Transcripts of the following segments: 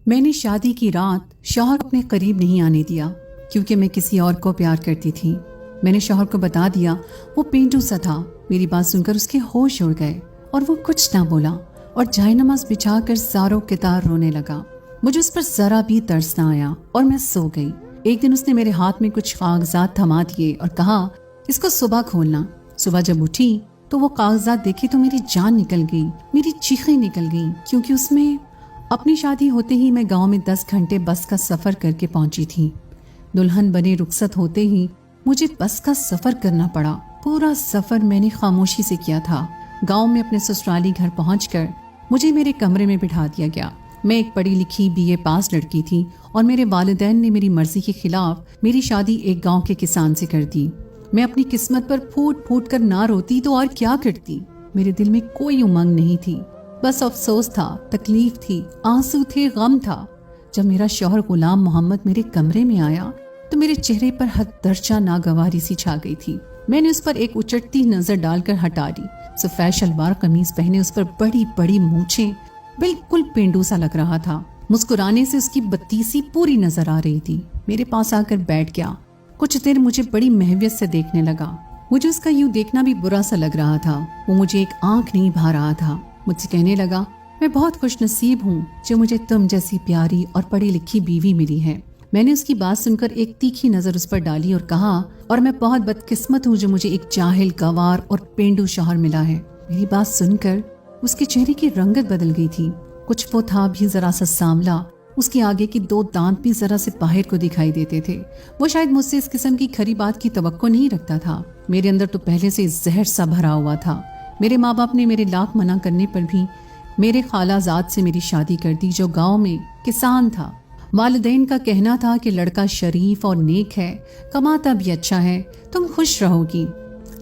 میں نے شادی کی رات شوہر کو اپنے قریب نہیں آنے دیا کیونکہ میں کسی اور کو پیار کرتی تھی۔ میں نے شوہر کو بتا دیا، وہ پینڈو سا تھا۔ میری بات سن کر اس کے ہوش اڑ گئے اور وہ کچھ نہ بولا اور جائے نماز بچھا کر زاروں کے تار رونے لگا۔ مجھے اس پر ذرا بھی ترس نہ آیا اور میں سو گئی۔ ایک دن اس نے میرے ہاتھ میں کچھ کاغذات تھما دیے اور کہا، اس کو صبح کھولنا۔ صبح جب اٹھی تو وہ کاغذات دیکھی تو میری جان نکل گئی، میری چیخیں نکل گئیں، کیونکہ اس میں اپنی شادی ہوتے ہی میں گاؤں میں 10 گھنٹے بس کا سفر کر کے پہنچی تھی۔ دلہن بنے رخصت ہوتے ہی مجھے بس کا سفر کرنا پڑا۔ پورا سفر میں نے خاموشی سے کیا تھا۔ گاؤں میں اپنے سسرالی گھر پہنچ کر مجھے میرے کمرے میں بٹھا دیا گیا۔ میں ایک پڑھی لکھی BA پاس لڑکی تھی اور میرے والدین نے میری مرضی کے خلاف میری شادی ایک گاؤں کے کسان سے کر دی۔ میں اپنی قسمت پر پھوٹ پھوٹ کر نہ روتی تو اور کیا کرتی۔ میرے دل میں کوئی امنگ نہیں تھی، بس افسوس تھا، تکلیف تھی، آنسو تھے، غم تھا۔ جب میرا شوہر غلام محمد میرے کمرے میں آیا تو میرے چہرے پر حد درجہ ناگواری سی چھا گئی تھی۔ میں نے اس پر ایک اچٹتی نظر ڈال کر ہٹا دی۔ سفید شلوار قمیض پہنے، اس پر بڑی بڑی مونچھیں، بالکل پینڈو سا لگ رہا تھا۔ مسکرانے سے اس کی بتیسی پوری نظر آ رہی تھی۔ میرے پاس آ کر بیٹھ گیا۔ کچھ دیر مجھے بڑی محویت سے دیکھنے لگا۔ مجھے اس کا یوں دیکھنا بھی برا سا لگ رہا تھا۔ وہ مجھے ایک آنکھ نہیں بھا رہا تھا۔ مجھ سے کہنے لگا، میں بہت خوش نصیب ہوں جو مجھے تم جیسی پیاری اور پڑھی لکھی بیوی ملی ہے۔ میں نے اس کی بات سن کر ایک تیکھی نظر اس پر ڈالی اور کہا، اور میں بہت بدقسمت ہوں جو مجھے ایک جاہل، گوار اور پینڈو شوہر ملا ہے۔ میری بات سن کر اس کے چہرے کی رنگت بدل گئی تھی۔ کچھ وہ تھا بھی ذرا سا سانولا، اس کے آگے کی 2 دانت بھی ذرا سے باہر کو دکھائی دیتے تھے۔ وہ شاید مجھ سے اس قسم کی کھری بات کی توقع نہیں رکھتا تھا۔ میرے اندر تو پہلے سے زہر سا بھرا ہوا تھا۔ میرے ماں باپ نے میرے لاکھ منع کرنے پر بھی میرے خالہ زاد سے میری شادی کر دی جو گاؤں میں کسان تھا۔ والدین کا کہنا تھا کہ لڑکا شریف اور نیک ہے، کماتا بھی اچھا ہے، تم خوش رہو گی۔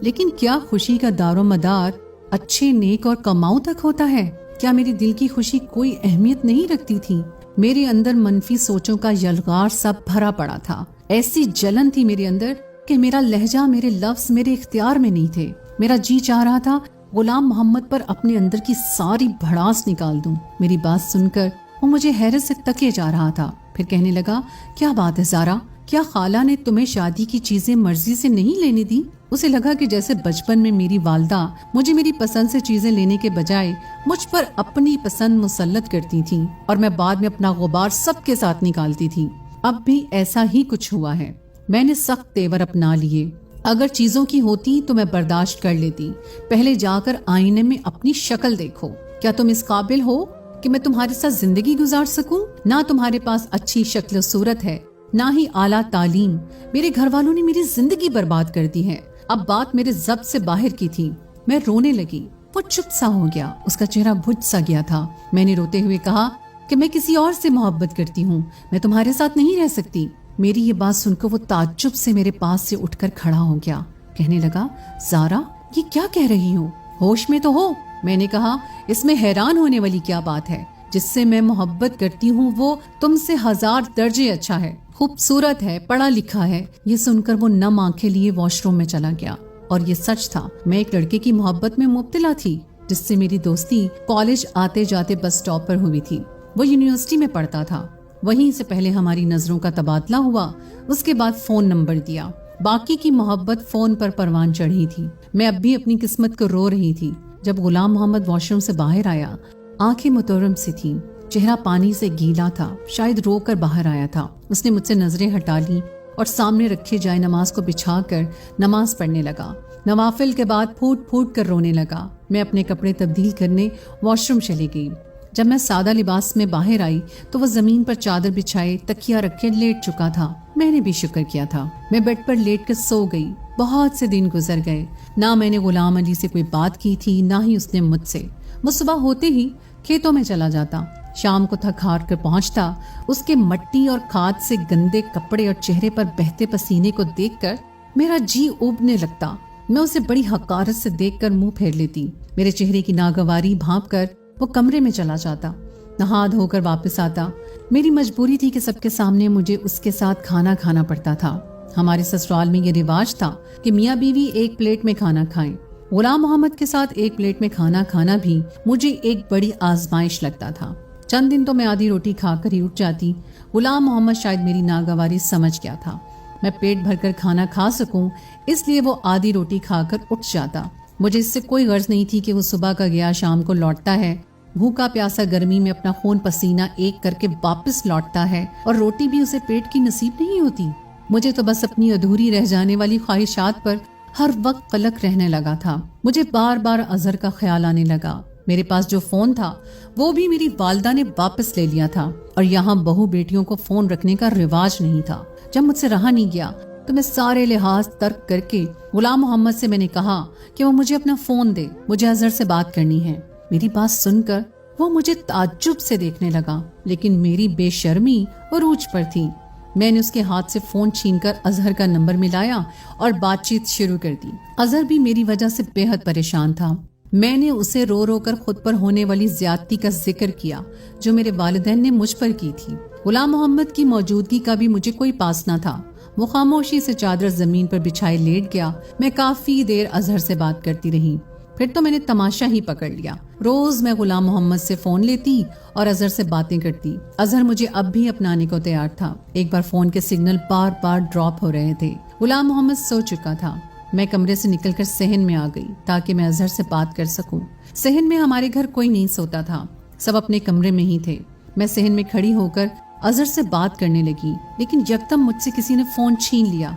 لیکن کیا خوشی کا دار و مدار اچھے، نیک اور کماؤ تک ہوتا ہے؟ کیا میری دل کی خوشی کوئی اہمیت نہیں رکھتی تھی؟ میرے اندر منفی سوچوں کا یلغار سا بھرا پڑا تھا۔ ایسی جلن تھی میرے اندر کہ میرا لہجہ، میرے لفظ میرے اختیار میں نہیں تھے۔ میرا جی چاہ رہا تھا غلام محمد پر اپنے اندر کی ساری بھڑاس نکال دوں۔ میری بات سن کر وہ مجھے حیرت سے تکیے جا رہا تھا، پھر کہنے لگا، کیا بات ہے زارا، کیا خالہ نے تمہیں شادی کی چیزیں مرضی سے نہیں لینے دی؟ اسے لگا کہ جیسے بچپن میں میری والدہ مجھے میری پسند سے چیزیں لینے کے بجائے مجھ پر اپنی پسند مسلط کرتی تھیں اور میں بعد میں اپنا غبار سب کے ساتھ نکالتی تھی۔ اب بھی ایسا ہی کچھ ہوا ہے۔ میں نے سخت تیور اپنا لیے۔ اگر چیزوں کی ہوتی تو میں برداشت کر لیتی۔ پہلے جا کر آئینے میں اپنی شکل دیکھو۔ کیا تم اس قابل ہو کہ میں تمہارے ساتھ زندگی گزار سکوں؟ نہ تمہارے پاس اچھی شکل و صورت ہے، نہ ہی اعلیٰ تعلیم۔ میرے گھر والوں نے میری زندگی برباد کر دی ہے۔ اب بات میرے ضبط سے باہر کی تھی۔ میں رونے لگی۔ وہ چپ سا ہو گیا، اس کا چہرہ بجھ سا گیا تھا۔ میں نے روتے ہوئے کہا کہ میں کسی اور سے محبت کرتی ہوں، میں تمہارے ساتھ نہیں رہ سکتی۔ میری یہ بات سن کر وہ تعجب سے میرے پاس سے اٹھ کر کھڑا ہو گیا۔ کہنے لگا، زارا یہ کیا کہہ رہی ہو؟ ہوش میں تو ہو؟ میں نے کہا، اس میں حیران ہونے والی کیا بات ہے؟ جس سے میں محبت کرتی ہوں وہ تم سے 1000 درجے اچھا ہے، خوبصورت ہے، پڑھا لکھا ہے۔ یہ سن کر وہ نم آنکھیں لیے واش روم میں چلا گیا۔ اور یہ سچ تھا، میں ایک لڑکے کی محبت میں مبتلا تھی جس سے میری دوستی کالج آتے جاتے بس سٹاپ پر ہوئی تھی۔ وہ یونیورسٹی میں پڑھتا تھا۔ وہیں سے پہلے ہماری نظروں کا تبادلہ ہوا، اس کے بعد فون نمبر دیا۔ باقی کی محبت فون پر پروان چڑھی تھی۔ میں اب بھی اپنی قسمت کو رو رہی تھی۔ جب غلام محمد واش روم سے باہر آیا، آنکھیں متورم سی تھیں، چہرہ پانی سے گیلا تھا، شاید رو کر باہر آیا تھا۔ اس نے مجھ سے نظریں ہٹا لی اور سامنے رکھے جائے نماز کو بچھا کر نماز پڑھنے لگا۔ نوافل کے بعد پھوٹ پھوٹ کر رونے لگا۔ میں اپنے کپڑے تبدیل کرنے واش روم چلی گئی۔ جب میں سادہ لباس میں باہر آئی تو وہ زمین پر چادر بچھائے تکیا رکھے لیٹ چکا تھا۔ میں نے بھی شکر کیا تھا۔ میں بیڈ پر لیٹ کر سو گئی۔ بہت سے دن گزر گئے، نہ میں نے غلام علی سے کوئی بات کی تھی، نہ ہی اس نے مجھ سے۔ وہ صبح ہوتے ہی کھیتوں میں چلا جاتا، شام کو تھک ہار کر پہنچتا۔ اس کے مٹی اور کھاد سے گندے کپڑے اور چہرے پر بہتے پسینے کو دیکھ کر میرا جی اوبنے لگتا۔ میں اسے بڑی حقارت سے دیکھ کر منہ پھیر لیتی۔ میرے چہرے کی ناگواری بھانپ کر وہ کمرے میں چلا جاتا، نہا دھو کر واپس آتا۔ میری مجبوری تھی کہ سب کے سامنے مجھے اس کے ساتھ کھانا کھانا پڑتا تھا۔ ہمارے سسرال میں یہ رواج تھا کہ میاں بیوی ایک پلیٹ میں کھانا کھائیں۔ غلام محمد کے ساتھ ایک پلیٹ میں کھانا کھانا بھی مجھے ایک بڑی آزمائش لگتا تھا۔ चंद दिन तो मैं आधी रोटी खाकर ही उठ जाती। गुलाम मोहम्मद शायद मेरी नागवारी समझ गया था। मैं पेट भरकर खाना खा सकूं, इसलिए वो आधी रोटी खाकर उठ जाता। मुझे इससे कोई गर्ज नहीं थी कि वो सुबह का गया शाम को लौटता है, भूखा प्यासा गर्मी में अपना खून पसीना एक करके वापस लौटता है, और रोटी भी उसे पेट की नसीब नहीं होती। मुझे तो बस अपनी अधूरी रह जाने वाली ख्वाहिशात पर हर वक्त कलक रहने लगा था। मुझे बार बार अजहर का ख्याल आने लगा। मेरे पास जो फोन था वो भी मेरी वालिदा ने वापस ले लिया था, और यहाँ बहू बेटियों को फोन रखने का रिवाज नहीं था। जब मुझसे रहा नहीं गया तो मैं सारे लिहाज तर्क करके गुलाम मोहम्मद से मैंने कहा कि वो मुझे अपना फोन दे, मुझे अजहर से बात करनी है। मेरी बात सुनकर वो मुझे ताज्जुब से देखने लगा, लेकिन मेरी बेशर्मी उरूज पर थी। मैंने उसके हाथ से फोन छीनकर अजहर का नंबर मिलाया और बातचीत शुरू कर दी। अजहर भी मेरी वजह से बेहद परेशान था। मैंने उसे रो रो कर खुद पर होने वाली ज्यादती का जिक्र किया जो मेरे वालिदैन ने मुझ पर की थी। गुलाम मोहम्मद की मौजूदगी का भी मुझे कोई पास न था। वो खामोशी से चादर जमीन पर बिछाए लेट गया। मैं काफी देर अजहर से बात करती रही। फिर तो मैंने तमाशा ही पकड़ लिया। रोज मैं गुलाम मोहम्मद से फोन लेती और अजहर से बातें करती। अजहर मुझे अब भी अपनाने को तैयार था। एक बार फोन के सिग्नल बार बार ड्रॉप हो रहे थे। गुलाम मोहम्मद सो चुका था। मैं कमरे से निकलकर सहन में आ गई ताकि मैं अजहर से बात कर सकूं। सहन में हमारे घर कोई नहीं सोता था, सब अपने कमरे में ही थे। मैं सहन में खड़ी होकर अजहर से बात करने लगी, लेकिन यकदम मुझसे किसी ने फोन छीन लिया।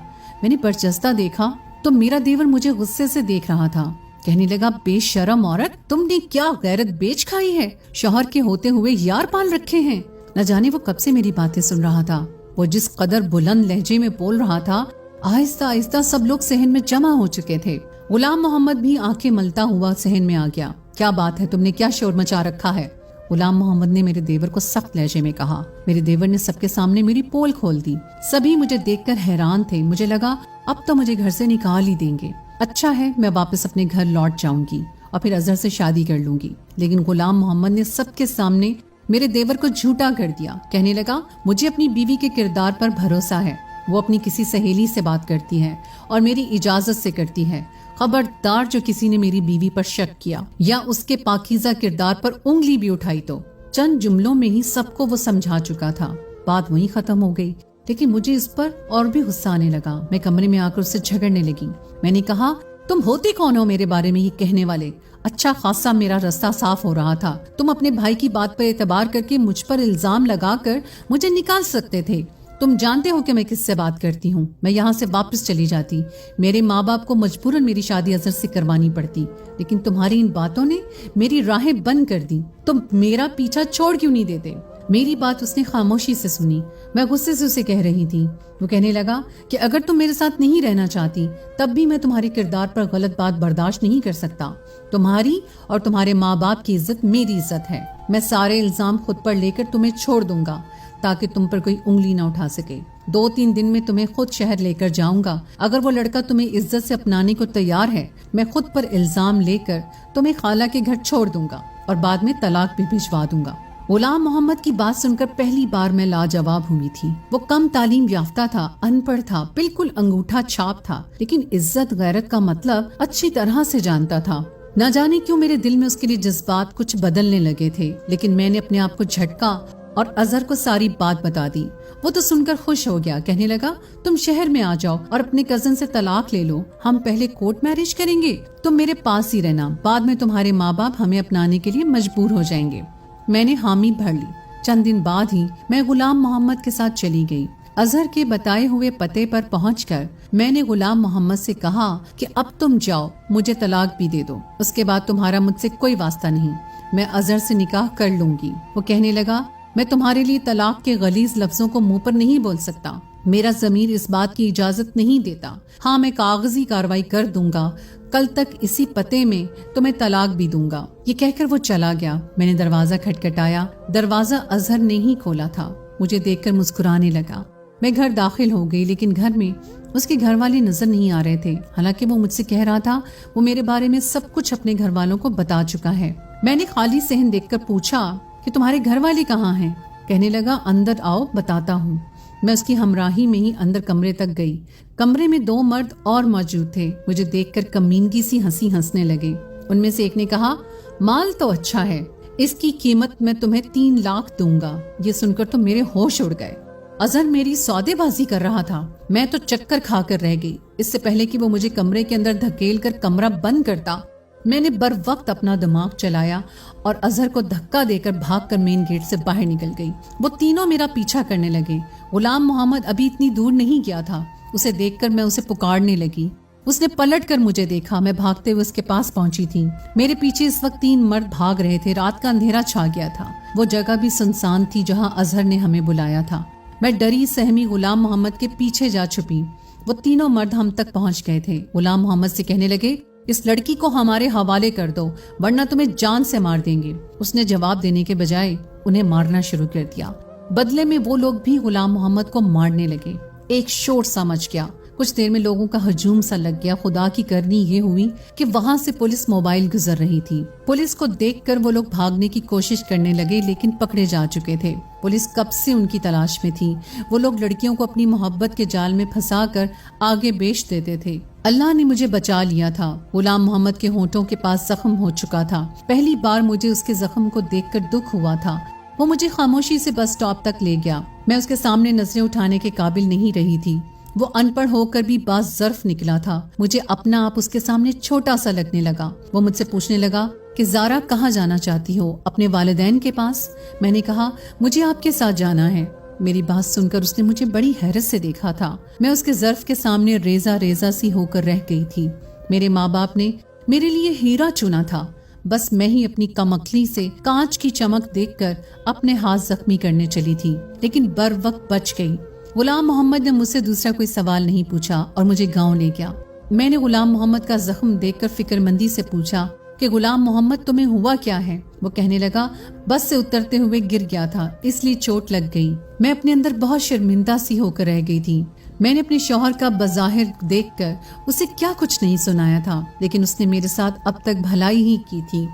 मैंने बरजस्ता देखा तो मेरा देवर मुझे गुस्से से देख रहा था। कहने लगा, बेशरम औरत, तुमने क्या गैरत बेच खाई है? शौहर के होते हुए यार पाल रखे हैं। न जाने वो कब से मेरी बातें सुन रहा था। वो जिस कदर बुलंद लहजे में बोल रहा था, आहिस्ता आहिस्ता सब लोग सहन में जमा हो चुके थे। गुलाम मोहम्मद भी आंखें मलता हुआ सहन में आ गया। क्या बात है, तुमने क्या शोर मचा रखा है? गुलाम मोहम्मद ने मेरे देवर को सख्त लहजे में कहा। मेरे देवर ने सबके सामने मेरी पोल खोल दी। सभी मुझे देखकर हैरान थे। मुझे लगा अब तो मुझे घर से निकाल ही देंगे। अच्छा है, मैं वापस अपने घर लौट जाऊंगी और फिर अजहर से शादी कर लूंगी। लेकिन गुलाम मोहम्मद ने सबके सामने मेरे देवर को झूठा कर दिया। कहने लगा, मुझे अपनी बीवी के किरदार पर भरोसा है। वो अपनी किसी सहेली से बात करती है और मेरी इजाजत से करती है। खबरदार जो किसी ने मेरी बीवी पर शक किया या उसके पाकीज़ा किरदार पर उंगली भी उठाई तो। चंद जुमलों में ही सबको वो समझा चुका था। बात वहीं खत्म हो गई, लेकिन मुझे इस पर और भी गुस्सा आने लगा। मैं कमरे में आकर उससे झगड़ने लगी। मैंने कहा, तुम होते कौन हो मेरे बारे में ये कहने वाले? अच्छा खासा मेरा रास्ता साफ हो रहा था। तुम अपने भाई की बात पर एतबार करके मुझ पर इल्जाम लगाकर मुझे निकाल सकते थे। तुम जानते हो कि मैं किससे बात करती हूँ। मैं यहाँ से वापस चली जाती। मेरे माँ बाप को मजबूरन मेरी शादी अजहर से करवानी पड़ती, लेकिन तुम्हारी इन बातों ने मेरी राहें बंद कर दी। तुम मेरा पीछा छोड़ क्यों नहीं देते? मेरी बात उसने खामोशी से सुनी। मैं गुस्से से उसे कह रही थी। वो कहने लगा कि अगर तुम मेरे साथ नहीं रहना चाहती तब भी मैं तुम्हारे किरदार पर गलत बात बर्दाश्त नहीं कर सकता। तुम्हारी और तुम्हारे माँ बाप की इज्जत मेरी इज्जत है। मैं सारे इल्जाम खुद पर लेकर तुम्हें छोड़ दूंगा ताकि तुम पर कोई उंगली न उठा सके। 2-3 दिन में तुम्हें खुद शहर लेकर जाऊंगा। अगर वो लड़का तुम्हें इज्जत से अपनाने को तैयार है, मैं खुद पर इल्जाम लेकर तुम्हें खाला के घर छोड़ दूंगा और बाद में तलाक भी भिजवा दूंगा। गुलाम मोहम्मद की बात सुनकर पहली बार मैं लाजवाब हुई थी। वो कम तालीम याफ्ता था, अनपढ़ था, बिल्कुल अंगूठा छाप था, लेकिन इज्जत गैरत का मतलब अच्छी तरह से जानता था। न जाने क्यों मेरे दिल में उसके लिए जज्बात कुछ बदलने लगे थे, लेकिन मैंने अपने आप को झटका और अजहर को सारी बात बता दी। वो तो सुनकर खुश हो गया। कहने लगा, तुम शहर में आ जाओ और अपने कजन से तलाक ले लो। हम पहले कोर्ट मैरिज करेंगे, तुम मेरे पास ही रहना। बाद में तुम्हारे माँ बाप हमें अपनाने के लिए मजबूर हो जाएंगे। मैंने हामी भर ली। चंद दिन बाद ही मैं गुलाम मोहम्मद के साथ चली गई। अजहर के बताए हुए पते पर पहुंचकर मैंने गुलाम मोहम्मद से कहा कि अब तुम जाओ, मुझे तलाक भी दे दो। उसके बाद तुम्हारा मुझसे कोई वास्ता नहीं। मैं अजहर से निकाह कर लूंगी। वो कहने लगा, मैं तुम्हारे लिए तलाक के गलीज लफ्जों को मुंह पर नहीं बोल सकता। मेरा ज़मीर इस बात की इजाजत नहीं देता। हाँ, मैं कागजी कार्रवाई कर दूंगा। कल तक इसी पते में तुम्हें तलाक भी दूंगा। ये कहकर वो चला गया। मैंने दरवाजा खटखटाया। दरवाजा अजहर ने ही खोला था। मुझे देखकर मुस्कुराने लगा। मैं घर दाखिल हो गई, लेकिन घर में उसके घर वाले नजर नहीं आ रहे थे। हालांकि वो मुझसे कह रहा था वो मेरे बारे में सब कुछ अपने घर वालों को बता चुका है। मैंने खाली सहन देखकर पूछा कि तुम्हारे घर वाले कहाँ हैं? कहने लगा, अंदर आओ, बताता हूँ। मैं उसकी हमराही में ही अंदर कमरे तक गई। कमरे में 2 मर्द और मौजूद थे। मुझे देखकर कमीनगी सी हंसी हंसने लगे। उनमें से एक ने कहा, माल तो अच्छा है, اس کی قیمت میں تمہیں 3 لاکھ دوں گا۔ یہ سن کر تو میرے ہوش اڑ گئے۔ اظہر میری سودے بازی کر رہا تھا۔ میں تو چکر کھا کر رہ گئی۔ اس سے پہلے کہ وہ مجھے کمرے کے اندر دھکیل کر کمرہ بند کرتا، میں نے بر وقت اپنا دماغ چلایا اور اظہر کو دھکا دے کر بھاگ کر مین گیٹ سے باہر نکل گئی۔ وہ تینوں میرا پیچھا کرنے لگے۔ غلام محمد ابھی اتنی دور نہیں گیا تھا۔ اسے دیکھ کر میں اسے پکارنے لگی۔ اس نے پلٹ کر مجھے دیکھا۔ میں بھاگتے ہوئے اس کے پاس پہنچی تھی۔ میرے پیچھے اس وقت 3 مرد بھاگ رہے تھے۔ رات کا اندھیرا چھا گیا تھا۔ وہ جگہ بھی سنسان تھی جہاں اظہر نے ہمیں بلایا تھا۔ میں ڈری سہمی غلام محمد کے پیچھے جا چھپی۔ وہ تینوں مرد ہم تک پہنچ گئے تھے۔ غلام محمد سے کہنے لگے، اس لڑکی کو ہمارے حوالے کر دو ورنہ تمہیں جان سے مار دیں گے۔ اس نے جواب دینے کے بجائے انہیں مارنا شروع کر دیا۔ بدلے میں وہ لوگ بھی غلام محمد کو مارنے لگے۔ ایک شور سا مچ گیا۔ کچھ دیر میں لوگوں کا ہجوم سا لگ گیا۔ خدا کی کرنی یہ ہوئی کہ وہاں سے پولیس موبائل گزر رہی تھی۔ پولیس کو دیکھ کر وہ لوگ بھاگنے کی کوشش کرنے لگے لیکن پکڑے جا چکے تھے۔ پولیس کب سے ان کی تلاش میں تھی۔ وہ لوگ لڑکیوں کو اپنی محبت کے جال میں پھنسا کر آگے بیچ دیتے تھے۔ اللہ نے مجھے بچا لیا تھا۔ غلام محمد کے ہونٹوں کے پاس زخم ہو چکا تھا۔ پہلی بار مجھے اس کے زخم کو دیکھ کر دکھ ہوا تھا۔ وہ مجھے خاموشی سے بس اسٹاپ تک لے گیا۔ میں اس کے سامنے نظریں اٹھانے کے قابل نہیں رہی تھی۔ وہ ان پڑھ ہو کر بھی باز ظرف نکلا تھا۔ مجھے اپنا آپ اس کے سامنے چھوٹا سا لگنے لگا۔ وہ مجھ سے پوچھنے لگا کہ زارا کہاں جانا چاہتی ہو؟ اپنے والدین کے پاس؟ میں نے کہا مجھے آپ کے ساتھ جانا ہے۔ میری بات سن کر اس نے مجھے بڑی حیرت سے دیکھا تھا۔ میں اس کے ظرف کے سامنے ریزہ ریزہ سی ہو کر رہ گئی تھی۔ میرے ماں باپ نے میرے لیے ہیرا چنا تھا، بس میں ہی اپنی کم عقلی سے کانچ کی چمک دیکھ کر اپنے ہاتھ زخمی کرنے چلی تھی، لیکن بر وقت بچ گئی۔ غلام محمد نے مجھ سے دوسرا کوئی سوال نہیں پوچھا اور مجھے گاؤں لے گیا۔ میں نے غلام محمد کا زخم دیکھ کر فکر مندی سے پوچھا کہ غلام محمد تمہیں ہوا کیا ہے؟ وہ کہنے لگا بس سے اترتے ہوئے گر گیا تھا، اس لیے چوٹ لگ گئی۔ میں اپنے اندر بہت شرمندہ سی ہو کر رہ گئی تھی۔ میں نے اپنے شوہر کا بظاہر دیکھ کر اسے کیا کچھ نہیں سنایا تھا، لیکن اس نے میرے ساتھ اب تک بھلائی ہی کی تھی۔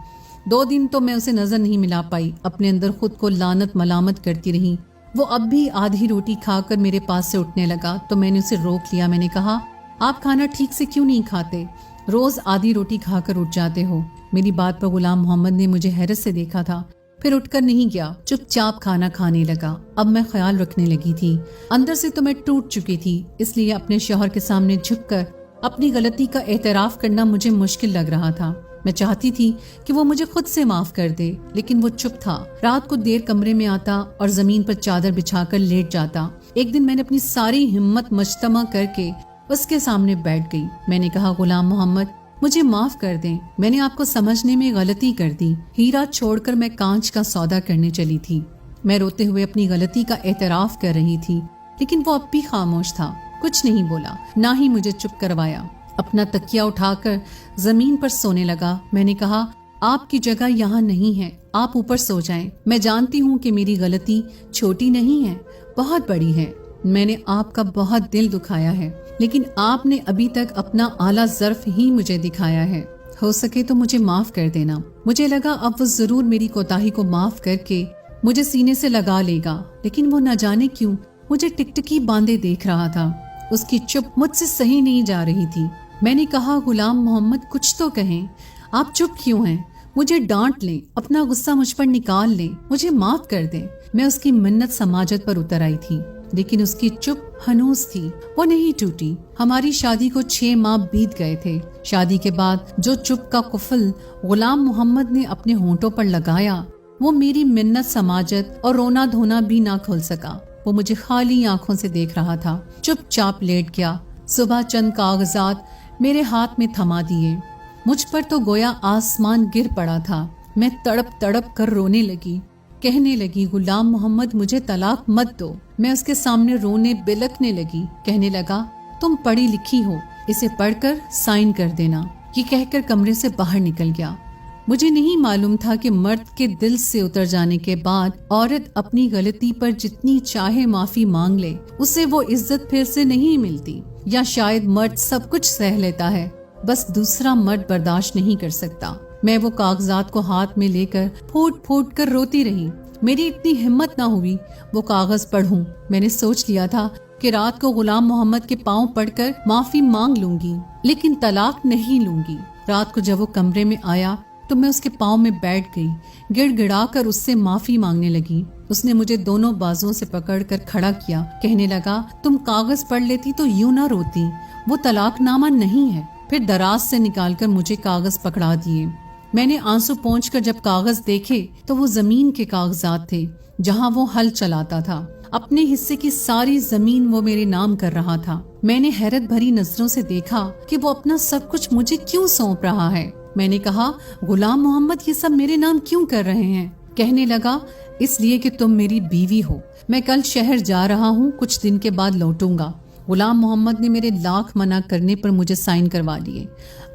2 دن تو میں اسے نظر نہیں ملا پائی، اپنے اندر خود کو لعنت ملامت کرتی رہی۔ وہ اب بھی آدھی روٹی کھا کر میرے پاس سے اٹھنے لگا تو میں نے اسے روک لیا۔ میں نے کہا آپ کھانا ٹھیک سے کیوں نہیں کھاتے؟ روز آدھی روٹی کھا کر اٹھ جاتے ہو۔ میری بات پر غلام محمد نے مجھے حیرت سے دیکھا تھا، پھر اٹھ کر نہیں گیا، چپ چاپ کھانا کھانے لگا۔ اب میں خیال رکھنے لگی تھی، اندر سے تو میں ٹوٹ چکی تھی، اس لیے اپنے شوہر کے سامنے جھک کر اپنی غلطی کا اعتراف کرنا مجھے مشکل لگ رہا تھا۔ میں چاہتی تھی کہ وہ مجھے خود سے معاف کر دے، لیکن وہ چپ تھا۔ رات کو دیر کمرے میں آتا اور زمین پر چادر بچھا کر لیٹ جاتا۔ ایک دن میں نے اپنی ساری ہمت مجتمع کر کے اس کے سامنے بیٹھ گئی۔ میں نے کہا غلام محمد مجھے معاف کر دیں، میں نے آپ کو سمجھنے میں غلطی کر دی۔ ہیرا چھوڑ کر میں کانچ کا سودا کرنے چلی تھی۔ میں روتے ہوئے اپنی غلطی کا اعتراف کر رہی تھی، لیکن وہ اب بھی خاموش تھا، کچھ نہیں بولا، نہ ہی مجھے چپ کروایا۔ اپنا تکیہ اٹھا کر زمین پر سونے لگا۔ میں نے کہا آپ کی جگہ یہاں نہیں ہے، آپ اوپر سو جائیں۔ میں جانتی ہوں کہ میری غلطی چھوٹی نہیں ہے، بہت بڑی ہے۔ میں نے آپ کا بہت دل دکھایا ہے، لیکن آپ نے ابھی تک اپنا اعلیٰ ظرف ہی مجھے دکھایا ہے۔ ہو سکے تو مجھے معاف کر دینا۔ مجھے لگا اب وہ ضرور میری کوتاہی کو معاف کر کے مجھے سینے سے لگا لے گا، لیکن وہ نہ جانے کیوں مجھے ٹکٹکی باندھے دیکھ رہا تھا۔ اس کی چپ مجھ سے صحیح نہیں جا رہی تھی۔ میں نے کہا غلام محمد کچھ تو کہیں، آپ چپ کیوں ہیں؟ مجھے ڈانٹ لیں، اپنا غصہ مجھ پر نکال لیں، مجھے معاف کر دیں۔ میں اس کی منت سماجت پر اتر آئی تھی، لیکن اس کی چپ ہنوز تھی، وہ نہیں ٹوٹی۔ ہماری شادی کو 6 ماہ بیت گئے تھے۔ شادی کے بعد جو چپ کا قفل غلام محمد نے اپنے ہونٹوں پر لگایا، وہ میری منت سماجت اور رونا دھونا بھی نہ کھول سکا۔ وہ مجھے خالی آنکھوں سے دیکھ رہا تھا، چپ چاپ لیٹ گیا۔ صبح چند کاغذات میرے ہاتھ میں تھما دیے۔ مجھ پر تو گویا آسمان گر پڑا تھا۔ میں تڑپ تڑپ کر رونے لگی، کہنے لگی غلام محمد مجھے طلاق مت دو۔ میں اس کے سامنے رونے بلکنے لگی، کہنے لگا تم پڑھی لکھی ہو، اسے پڑھ کر سائن کر دینا۔ یہ کہہ کر کمرے سے باہر نکل گیا۔ مجھے نہیں معلوم تھا کہ مرد کے دل سے اتر جانے کے بعد عورت اپنی غلطی پر جتنی چاہے معافی مانگ لے، اسے وہ عزت پھر سے نہیں ملتی، یا شاید مرد سب کچھ سہ لیتا ہے، بس دوسرا مرد برداشت نہیں کر سکتا۔ میں وہ کاغذات کو ہاتھ میں لے کر پھوٹ پھوٹ کر روتی رہی۔ میری اتنی ہمت نہ ہوئی وہ کاغذ پڑھوں۔ میں نے سوچ لیا تھا کہ رات کو غلام محمد کے پاؤں پڑھ کر معافی مانگ لوں گی، لیکن طلاق نہیں لوں گی۔ رات کو جب وہ کمرے میں آیا تو मैं उसके पाँव में बैठ गई, गिड़गिड़ा कर उससे माफी मांगने लगी। उसने मुझे दोनों बाजुओं से पकड़कर खड़ा किया, कहने लगा, तुम कागज पढ़ लेती तो यूं ना रोती, वो तलाकनामा नहीं है। फिर दराज से निकालकर मुझे कागज पकड़ा दिए। मैंने आंसू पोंछकर जब कागज देखे तो वो जमीन के कागजात थे जहाँ वो हल चलाता था। अपने हिस्से की सारी जमीन वो मेरे नाम कर रहा था। मैंने हैरत भरी नजरों से देखा कि वो अपना सब कुछ मुझे क्यों सौंप रहा है। मैंने कहा, गुलाम मोहम्मद ये सब मेरे नाम क्यों कर रहे हैं? कहने लगा, इसलिए कि तुम मेरी बीवी हो। मैं कल शहर जा रहा हूँ, कुछ दिन के बाद लौटूंगा। गुलाम मोहम्मद ने मेरे लाख मना करने पर मुझे साइन करवा लिए।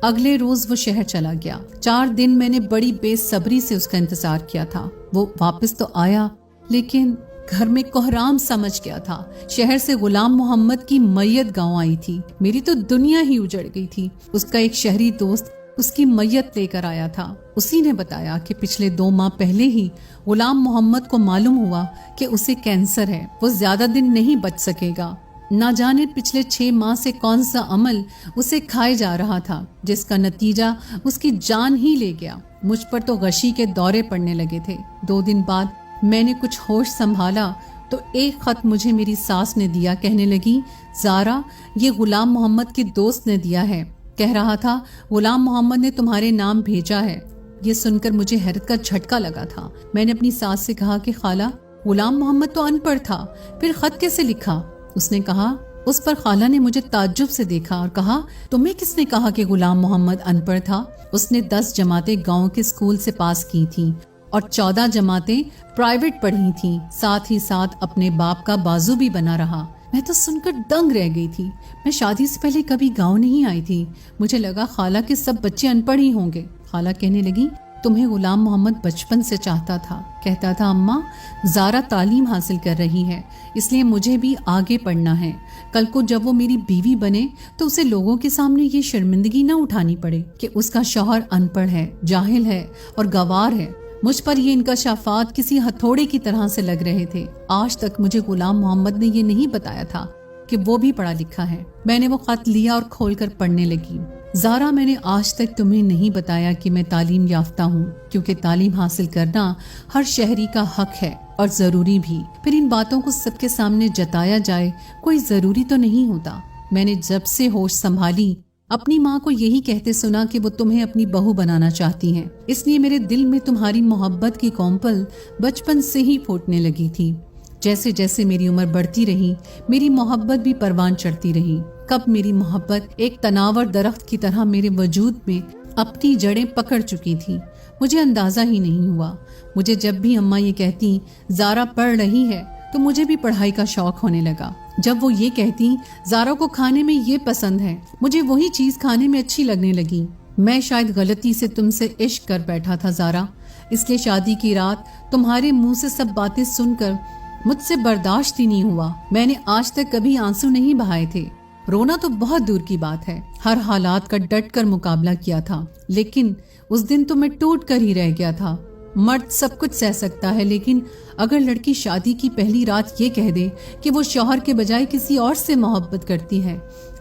अगले रोज वो शहर चला गया। 4 दिन मैंने बड़ी बेसब्री से उसका इंतजार किया था। वो वापस तो आया, लेकिन घर में कोहराम समझ गया था। शहर से गुलाम मोहम्मद की मैयत गांव आई थी। मेरी तो दुनिया ही उजड़ गई थी। उसका एक शहरी दोस्त उसकी मैयत लेकर आया था। उसी ने बताया कि पिछले 2 माह पहले ही गुलाम मोहम्मद को मालूम हुआ कि उसे कैंसर है, वो ज्यादा दिन नहीं बच सकेगा। ना जाने पिछले 6 माह से कौन सा अमल उसे खाए जा रहा था, जिसका नतीजा उसकी जान ही ले गया। मुझ पर तो गशी के दौरे पड़ने लगे थे। 2 दिन बाद मैंने कुछ होश संभाला तो एक खत मुझे मेरी सास ने दिया। कहने लगी, ज़ारा, ये गुलाम मोहम्मद के दोस्त ने दिया है। कह रहा था, गुलाम मोहम्मद ने तुम्हारे नाम भेजा है। ये सुनकर मुझे हैरत का झटका लगा था। मैंने अपनी सास से कहा कि खाला, गुलाम मोहम्मद तो अनपढ़ था, फिर खत कैसे लिखा? उसने कहा। उस पर खाला ने मुझे ताज्जुब से देखा और कहा, तुम्हें किसने कहा कि गुलाम मोहम्मद अनपढ़ था? उसने 10 जमातें गांव के स्कूल से पास की थी और 14 जमातें प्राइवेट पढ़ी थी। साथ ही साथ अपने बाप का बाजू भी बना रहा। मैं तो सुनकर दंग रह गई थी। मैं शादी से पहले कभी गांव नहीं आई थी। मुझे लगा खाला के सब बच्चे अनपढ़ ही होंगे। खाला कहने लगी, तुम्हें गुलाम मोहम्मद बचपन से चाहता था। कहता था, अम्मा, ज़ारा तालीम हासिल कर रही है, इसलिए मुझे भी आगे पढ़ना है। कल को जब वो मेरी बीवी बने तो उसे लोगों के सामने ये शर्मिंदगी न उठानी पड़े कि उसका शौहर अनपढ़ है, जाहिल है और गवार है। मुझ पर ये इंकशाफात किसी हथौड़े की तरह से लग रहे थे। आज तक मुझे गुलाम मोहम्मद ने ये नहीं बताया था कि वो भी पढ़ा लिखा है। मैंने वो खत लिया और खोलकर पढ़ने लगी। ज़ारा, मैंने आज तक तुम्हें नहीं बताया कि मैं तालीम याफ्ता हूँ, क्योंकि तालीम हासिल करना हर शहरी का हक है और जरूरी भी। फिर इन बातों को सबके सामने जताया जाए कोई जरूरी तो नहीं होता। मैंने जब से होश संभाली अपनी माँ को यही कहते सुना कि वो तुम्हें अपनी बहू बनाना चाहती हैं, इसलिए मेरे दिल में तुम्हारी मोहब्बत की कौंपल बचपन से ही फूटने लगी थी। जैसे जैसे मेरी उम्र बढ़ती रही, मेरी मोहब्बत भी परवान चढ़ती रही। कब मेरी मोहब्बत एक तनावर दरख्त की तरह मेरे वजूद में अपनी जड़ें पकड़ चुकी थी, मुझे अंदाजा ही नहीं हुआ। मुझे जब भी अम्मा ये कहती ज़ारा पढ़ रही है तो मुझे भी पढ़ाई का शौक होने लगा। जब वो ये कहती ज़ारा को खाने में ये पसंद है, मुझे वही चीज़ खाने में अच्छी लगने लगी। मैं शायद गलती से तुमसे इश्क कर बैठा था ज़ारा, इसलिए शादी की रात तुम्हारे मुंह से सब बातें सुनकर मुझसे बर्दाश्त ही नहीं हुआ। मैंने आज तक कभी आंसू नहीं बहाए थे। रोना तो बहुत दूर की बात है, हर हालात का डट कर मुकाबला किया था, लेकिन उस दिन तो मैं टूट कर ही रह गया था। मर्द सब कुछ सह सकता है, लेकिन अगर लड़की शादी की पहली रात ये कह दे कि वो शौहर के बजाय किसी और से मोहब्बत करती है,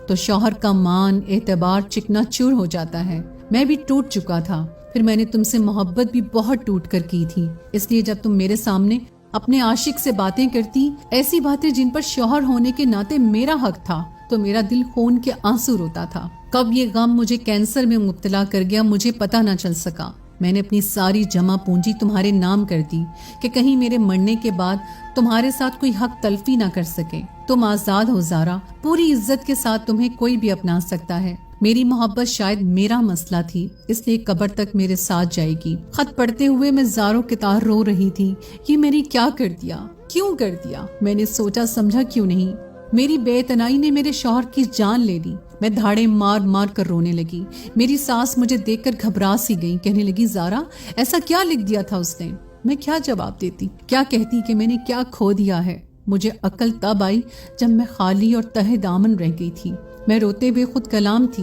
तो शौहर का मान एतबार चिकनाचूर हो जाता है। मैं भी टूट चुका था। फिर मैंने तुमसे मोहब्बत भी बहुत टूट कर की थी, इसलिए जब तुम मेरे सामने अपने आशिक से बातें करती, ऐसी बातें जिन पर शौहर होने के नाते मेरा हक था, तो मेरा दिल खून के आंसू रोता था। कब ये गम मुझे कैंसर में मुब्तला कर गया मुझे पता न चल सका। मैंने अपनी सारी जमा पूंजी तुम्हारे नाम कर दी कि कहीं मेरे मरने के बाद तुम्हारे साथ कोई हक तलफी ना कर सके। तुम आजाद हो ज़ारा, पूरी इज्जत के साथ तुम्हें कोई भी अपना सकता है। मेरी मोहब्बत शायद मेरा मसला थी, इसलिए कब्र तक मेरे साथ जाएगी। खत पढ़ते हुए मैं ज़ारों के तार रो रही थी। ये मेरी क्या कर दिया, क्यों कर दिया? मैंने सोचा समझा क्यों नहीं। मेरी बेतनाई ने मेरे शौहर की जान ले ली। मैं धाड़े मार मार कर रोने लगी। मेरी सास मुझे देखकर घबरा सी गई। कहने लगी, ज़ारा, ऐसा क्या लिख दिया था उसने? मैं क्या जवाब देती, क्या कहती कि मैंने क्या खो दिया है? मुझे अक्ल तब आई जब मैं खाली और तहे दामन रह गई थी। मैं रोते हुए खुद कलाम थी,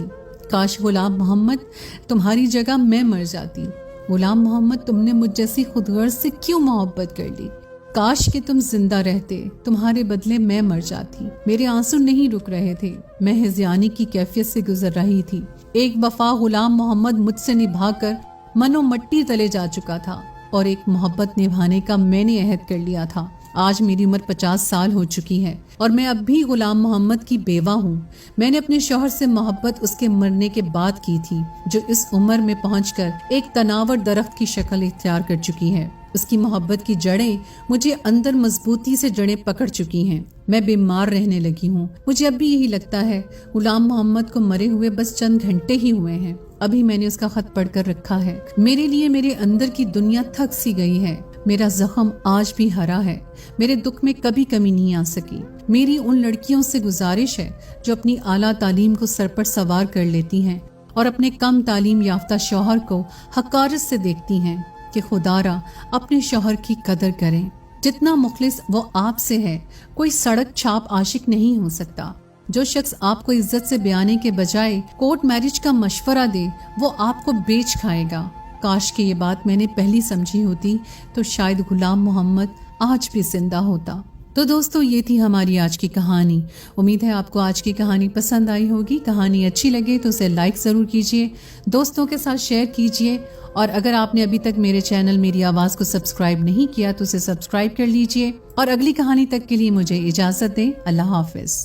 काश गुलाम मोहम्मद तुम्हारी जगह मैं मर जाती। गुलाम मोहम्मद, तुमने मुझ जैसी खुदगर्ज से क्यों मोहब्बत कर ली? काश कि तुम जिंदा रहते, तुम्हारे बदले मैं मर जाती। मेरे आंसू नहीं रुक रहे थे। मैं हिज़यानी की कैफियत से गुजर रही थी। एक वफा गुलाम मोहम्मद मुझसे निभाकर मनो मट्टी तले जा चुका था और एक मोहब्बत निभाने का मैंने अहद कर लिया था। आज मेरी उम्र 50 साल हो चुकी है और मैं अब भी गुलाम मोहम्मद की बेवा हूँ। मैंने अपने शौहर से मोहब्बत उसके मरने के बाद की थी, जो इस उम्र में पहुंचकर एक तनावर दरख्त की शक्ल इख्तियार कर चुकी है। उसकी मोहब्बत की जड़ें मुझे अंदर मजबूती से जड़ें पकड़ चुकी हैं। मैं बीमार रहने लगी हूँ। मुझे अब भी यही लगता है गुलाम मोहम्मद को मरे हुए बस चंद घंटे ही हुए हैं। अभी मैंने उसका खत पढ़कर रखा है। मेरे लिए मेरे अंदर की दुनिया थक सी गई है। मेरा जख्म आज भी हरा है। मेरे दुख में कभी कमी नहीं आ सकी। मेरी उन लड़कियों से गुजारिश है जो अपनी आला तालीम को सर पर सवार कर लेती हैं और अपने कम तालीम याफ्ता शौहर को हकारत से देखती हैं कि खुदारा अपने शौहर की कदर करें। जितना मुखलिस वो आपसे है, कोई सड़क छाप आशिक नहीं हो सकता। जो शख्स आपको इज्जत से बयाने के बजाय कोर्ट मैरिज का मशवरा दे, वो आपको बेच खाएगा। काश कि ये बात मैंने पहली समझी होती तो शायद गुलाम मोहम्मद आज भी जिंदा होता। तो दोस्तों, ये थी हमारी आज की कहानी। उम्मीद है आपको आज की कहानी पसंद आई होगी। कहानी अच्छी लगे तो उसे लाइक ज़रूर कीजिए, दोस्तों के साथ शेयर कीजिए, और अगर आपने अभी तक मेरे चैनल मेरी आवाज़ को सब्सक्राइब नहीं किया तो उसे सब्सक्राइब कर लीजिए। और अगली कहानी तक के लिए मुझे इजाज़त दें। अल्लाह हाफिज़।